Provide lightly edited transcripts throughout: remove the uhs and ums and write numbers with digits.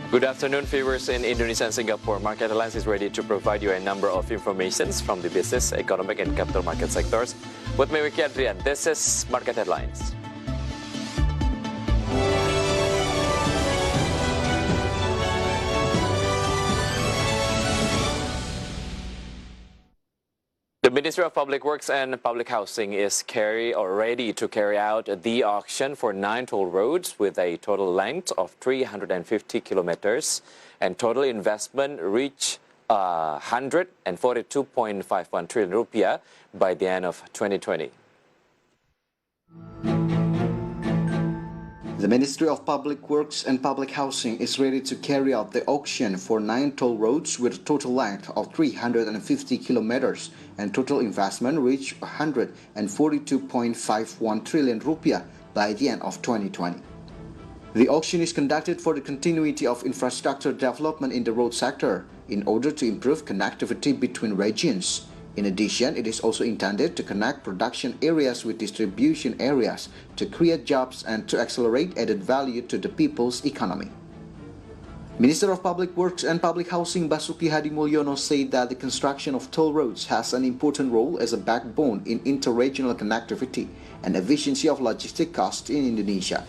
Good afternoon, viewers in Indonesia and Singapore. Market Headlines is ready to provide you a number of informations from the business, economic, and capital market sectors. With me, Wicky Adrian. This is Market Headlines. The Ministry of Public Works and Public Housing is ready to carry out the auction for 9 toll roads with a total length of 350 kilometers and total investment reach 142.51 trillion rupiah by the end of 2020. The Ministry of Public Works and Public Housing is ready to carry out the auction for 9 toll roads with a total length of 350 kilometers and total investment reach 142.51 trillion rupiah by the end of 2020. The auction is conducted for the continuity of infrastructure development in the road sector in order to improve connectivity between regions. In addition, it is also intended to connect production areas with distribution areas to create jobs and to accelerate added value to the people's economy. Minister of Public Works and Public Housing Basuki Hadimulyono said that the construction of toll roads has an important role as a backbone in interregional connectivity and efficiency of logistic costs in Indonesia.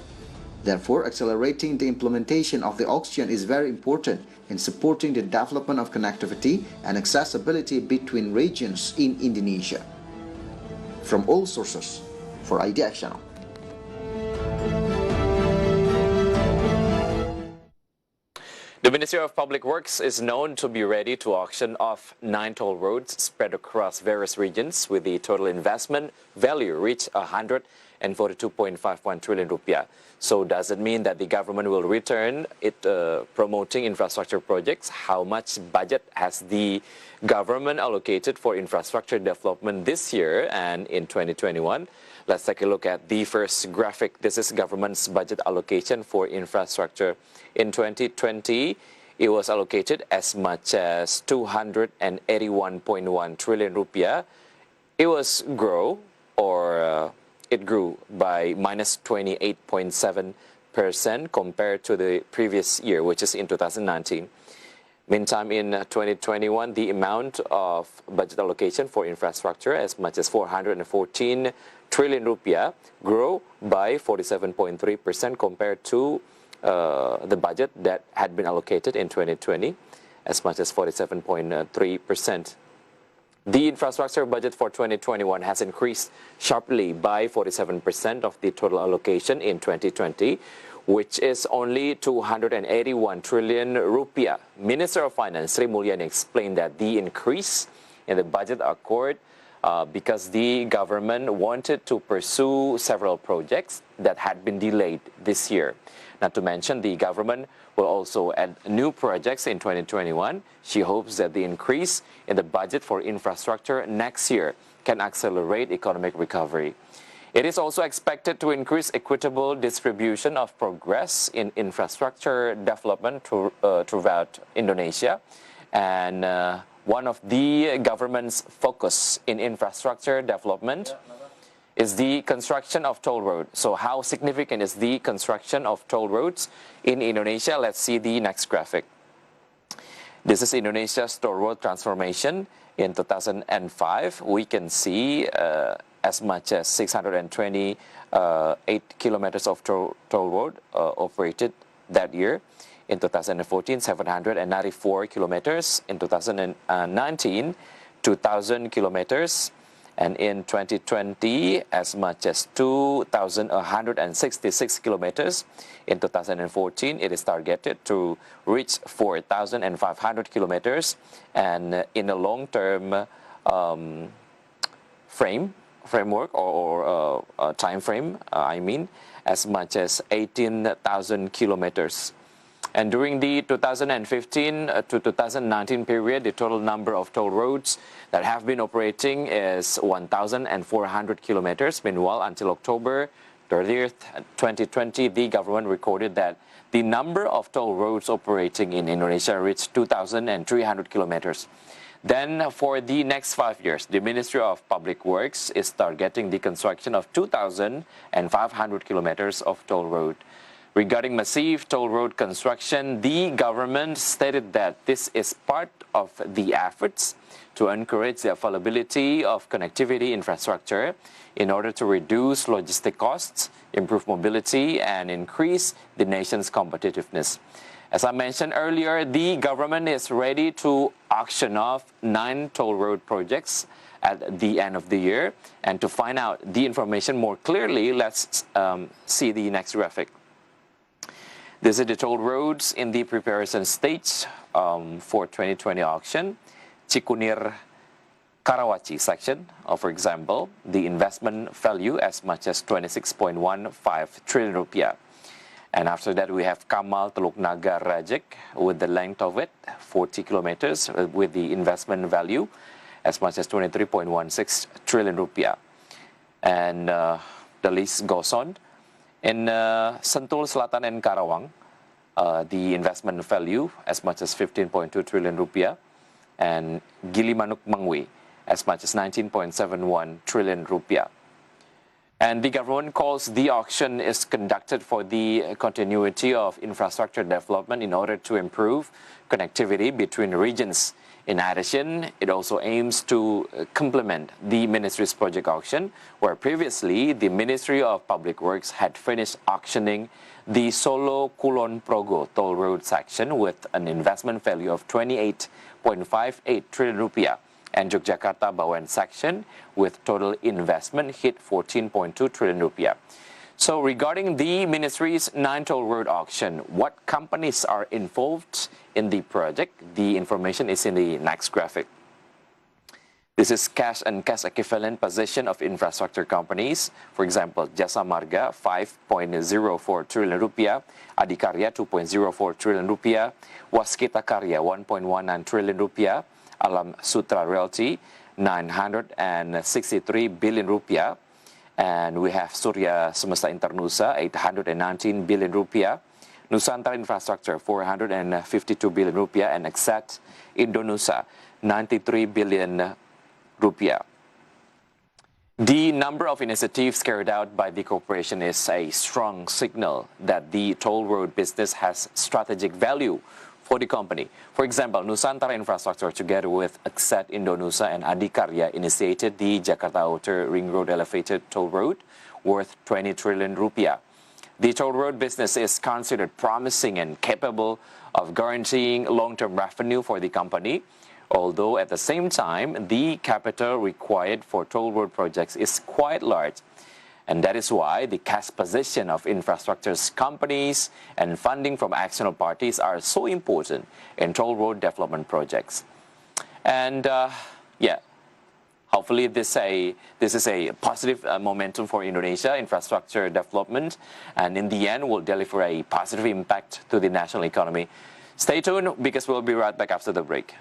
Therefore, accelerating the implementation of the auction is very important in supporting the development of connectivity and accessibility between regions in Indonesia. From all sources, for IDX Channel. The Ministry of Public Works is known to be ready to auction off 9 toll roads spread across various regions with the total investment value reach 142.51 trillion rupiah. So does it mean that the government will return it promoting infrastructure projects? How much budget has the government allocated for infrastructure development this year and in 2021? Let's take a look at the first graphic. This is government's budget allocation for infrastructure. In 2020, it was allocated as much as 281.1 trillion rupiah. It grew by minus 28.7% compared to the previous year, which is in 2019. Meantime, in 2021, the amount of budget allocation for infrastructure as much as 414 trillion rupiah grew by 47.3% compared to the budget that had been allocated in 2020, as much as 47.3%. The infrastructure budget for 2021 has increased sharply by 47% of the total allocation in 2020, which is only 281 trillion rupiah. Minister of Finance Sri Mulyani explained that the increase in the budget occurred because the government wanted to pursue several projects that had been delayed this year. Not to mention, the government will also add new projects in 2021. She hopes that the increase in the budget for infrastructure next year can accelerate economic recovery. It is also expected to increase equitable distribution of progress in infrastructure development throughout Indonesia. And one of the government's focus in infrastructure development is the construction of toll roads. So how significant is the construction of toll roads in Indonesia? Let's see the next graphic. This is Indonesia's toll road transformation. In 2005, we can see as much as 628 kilometers of toll road operated that year. In 2014, 794 kilometers. In 2019, 2,000 kilometers. And in 2020, as much as 2,166 kilometers. In 2014, it is targeted to reach 4,500 kilometers. And in a long-term framework or time frame, as much as 18,000 kilometers. And during the 2015 to 2019 period, the total number of toll roads that have been operating is 1,400 kilometers. Meanwhile, until October 30th, 2020, the government recorded that the number of toll roads operating in Indonesia reached 2,300 kilometers. Then for the next 5 years, the Ministry of Public Works is targeting the construction of 2,500 kilometers of toll road. Regarding massive toll road construction, the government stated that this is part of the efforts to encourage the availability of connectivity infrastructure in order to reduce logistic costs, improve mobility, and increase the nation's competitiveness. As I mentioned earlier, the government is ready to auction off 9 toll road projects at the end of the year. And to find out the information more clearly, let's see the next graphic. These are the toll roads in the preparation stage for 2020 auction. Cikunir Karawaci section, for example, the investment value as much as 26.15 trillion rupiah. And after that, we have Kamal Teluk Nagar Rajek with the length of it, 40 kilometers, with the investment value as much as 23.16 trillion rupiah. And the list goes on. In Sentul Selatan and Karawang, the investment value as much as 15.2 trillion rupiah, and Gilimanuk Mangwi as much as 19.71 trillion rupiah. And the government calls the auction is conducted for the continuity of infrastructure development in order to improve connectivity between regions. In addition, it also aims to complement the ministry's project auction, where previously the Ministry of Public Works had finished auctioning the Solo Kulon Progo toll road section with an investment value of 28.58 trillion rupiah, and Yogyakarta Bawen section with total investment hit 14.2 trillion rupiah. So regarding the ministry's 9 toll road auction, what companies are involved in the project? The information is in the next graphic. This is cash and cash equivalent position of infrastructure companies. For example, Jasa Marga 5.04 trillion rupiah, Adikarya 2.04 trillion rupiah, Waskita Karya 1.19 trillion rupiah, Alam Sutra Realty 963 billion rupiah, and we have Surya Semesta Internusa 819 billion rupiah, Nusantara Infrastructure 452 billion rupiah, and Exat Indonesia 93 billion rupiah. The number of initiatives carried out by the corporation is a strong signal that the toll road business has strategic value for the company. For example, Nusantara Infrastructure together with Exat Indonesia and Adikarya initiated the Jakarta Outer Ring Road Elevated Toll Road worth 20 trillion rupiah. The toll road business is considered promising and capable of guaranteeing long-term revenue for the company, although at the same time, the capital required for toll road projects is quite large. And that is why the cash position of infrastructure companies and funding from external parties are so important in toll road development projects. And hopefully this is a positive momentum for Indonesia infrastructure development, and in the end will deliver a positive impact to the national economy. Stay tuned because we'll be right back after the break.